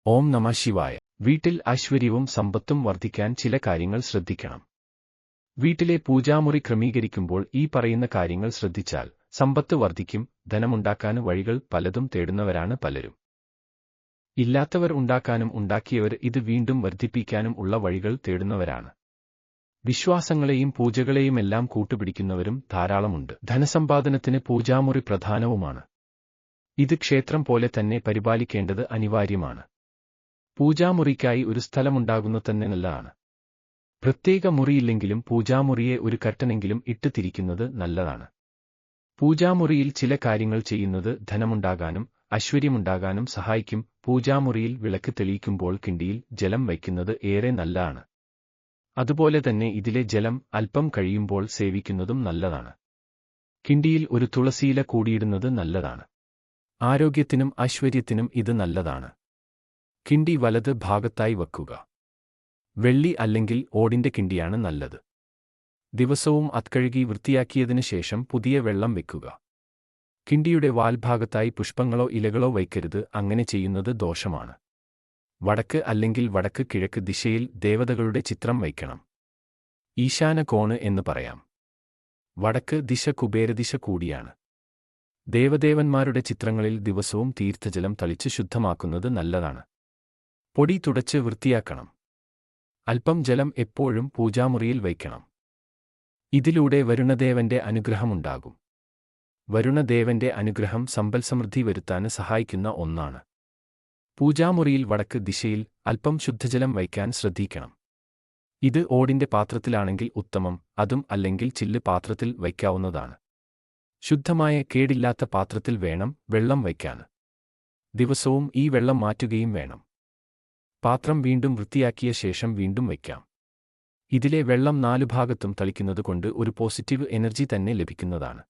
ഓം നമഃ ശിവായ. വീട്ടിൽ ഐശ്വര്യവും സമ്പത്തും വർദ്ധിക്കാൻ ചില കാര്യങ്ങൾ ശ്രദ്ധിക്കണം. വീട്ടിലെ പൂജാമുറി ക്രമീകരിക്കുമ്പോൾ ഈ പറയുന്ന കാര്യങ്ങൾ ശ്രദ്ധിച്ചാൽ സമ്പത്ത് വർദ്ധിക്കും. ധനമുണ്ടാക്കാൻ വഴികൾ പലതും തേടുന്നവരാണ് പലരും. ഇല്ലാത്തവർ ഉണ്ടാക്കാനും ഉണ്ടാക്കിയവർ ഇത് വീണ്ടും വർദ്ധിപ്പിക്കാനും ഉള്ള വഴികൾ തേടുന്നവരാണ്. വിശ്വാസങ്ങളെയും പൂജകളെയുമെല്ലാം കൂട്ടുപിടിക്കുന്നവരും ധാരാളമുണ്ട്. ധനസമ്പാദനത്തിന് പൂജാമുറി പ്രധാനവുമാണ്. ഇത് ക്ഷേത്രം പോലെ തന്നെ പരിപാലിക്കേണ്ടത് അനിവാര്യമാണ്. പൂജാമുറിക്കായി ഒരു സ്ഥലമുണ്ടാകുന്നു തന്നെ നല്ലതാണ്. പ്രത്യേക മുറിയില്ലെങ്കിലും പൂജാമുറിയെ ഒരു കർട്ടനെങ്കിലും ഇട്ട് തിരിക്കുന്നത് നല്ലതാണ്. പൂജാമുറിയിൽ ചില കാര്യങ്ങൾ ചെയ്യുന്നത് ധനമുണ്ടാകാനും ഐശ്വര്യമുണ്ടാകാനും സഹായിക്കും. പൂജാമുറിയിൽ വിളക്ക് തെളിയിക്കുമ്പോൾ കിണ്ടിയിൽ ജലം വയ്ക്കുന്നത് ഏറെ നല്ലതാണ്. അതുപോലെ തന്നെ ഇതിലെ ജലം അല്പം കഴിയുമ്പോൾ സേവിക്കുന്നതും നല്ലതാണ്. കിണ്ടിയിൽ ഒരു തുളസിയില കൂടിയിടുന്നത് നല്ലതാണ്. ആരോഗ്യത്തിനും ഐശ്വര്യത്തിനും ഇത് നല്ലതാണ്. കിണ്ടി വലത് ഭാഗത്തായി വയ്ക്കുക. വെള്ളി അല്ലെങ്കിൽ ഓടിന്റെ കിണ്ടിയാണ് നല്ലത്. ദിവസവും അത്കഴുകി വൃത്തിയാക്കിയതിനു ശേഷം പുതിയ വെള്ളം വെക്കുക. കിണ്ടിയുടെ വാൽഭാഗത്തായി പുഷ്പങ്ങളോ ഇലകളോ വയ്ക്കരുത്. അങ്ങനെ ചെയ്യുന്നത് ദോഷമാണ്. വടക്ക് അല്ലെങ്കിൽ വടക്ക് കിഴക്ക് ദിശയിൽ ദേവതകളുടെ ചിത്രം വയ്ക്കണം. ഈശാന കോണ് എന്ന് പറയാം. വടക്ക് ദിശ കുബേരദിശ കൂടിയാണ്. ദേവദേവന്മാരുടെ ചിത്രങ്ങളിൽ ദിവസവും തീർത്ഥജലം തളിച്ച് ശുദ്ധമാക്കുന്നത് നല്ലതാണ്. പൊടി തുടച്ച് വൃത്തിയാക്കണം. അല്പം ജലം എപ്പോഴും പൂജാമുറിയിൽ വയ്ക്കണം. ഇതിലൂടെ വരുണദേവന്റെ അനുഗ്രഹമുണ്ടാകും. വരുണദേവന്റെ അനുഗ്രഹം സമ്പൽസമൃദ്ധി വരുത്താൻ സഹായിക്കുന്ന ഒന്നാണ്. പൂജാമുറിയിൽ വടക്ക് ദിശയിൽ അല്പം ശുദ്ധജലം വയ്ക്കാൻ ശ്രദ്ധിക്കണം. ഇത് ഓടിന്റെ പാത്രത്തിലാണെങ്കിൽ ഉത്തമം. അതും അല്ലെങ്കിൽ ചില്ല് പാത്രത്തിൽ വയ്ക്കാവുന്നതാണ്. ശുദ്ധമായ കേടില്ലാത്ത പാത്രത്തിൽ വേണം വെള്ളം വയ്ക്കാൻ. ദിവസവും ഈ വെള്ളം മാറ്റുകയും വേണം. പാത്രം വീണ്ടും വൃത്തിയാക്കിയ ശേഷം വീണ്ടും വയ്ക്കാം. ഇതിലെ വെള്ളം നാലുഭാഗത്തും തളിക്കുന്നതുകൊണ്ട് ഒരു പോസിറ്റീവ് എനർജി തന്നെ ലഭിക്കുന്നതാണ്.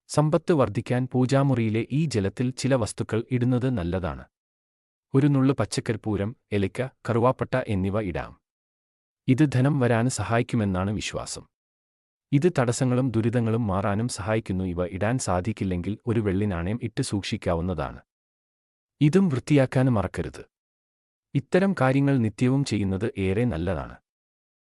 സമ്പത്ത് വർദ്ധിക്കാൻ പൂജാമുറിയിലെ ഈ ജലത്തിൽ ചില വസ്തുക്കൾ ഇടുന്നത് നല്ലതാണ്. ഒരു നുള്ളു പച്ചക്കർപ്പൂരം, ഏലക്ക, കറുവാപ്പട്ട എന്നിവ ഇടാം. ഇത് ധനം വരാൻ സഹായിക്കുമെന്നാണ് വിശ്വാസം. ഇത് തടസ്സങ്ങളും ദുരിതങ്ങളും മാറാനും സഹായിക്കുന്നു. ഇവ ഇടാൻ സാധിക്കില്ലെങ്കിൽ ഒരു വെള്ളി നാണയം ഇട്ട് സൂക്ഷിക്കാവുന്നതാണ്. ഇതും വൃത്തിയാക്കാൻ മറക്കരുത്. ഇത്തരം കാര്യങ്ങൾ നിത്യവും ചെയ്യുന്നത് ഏറെ നല്ലതാണ്.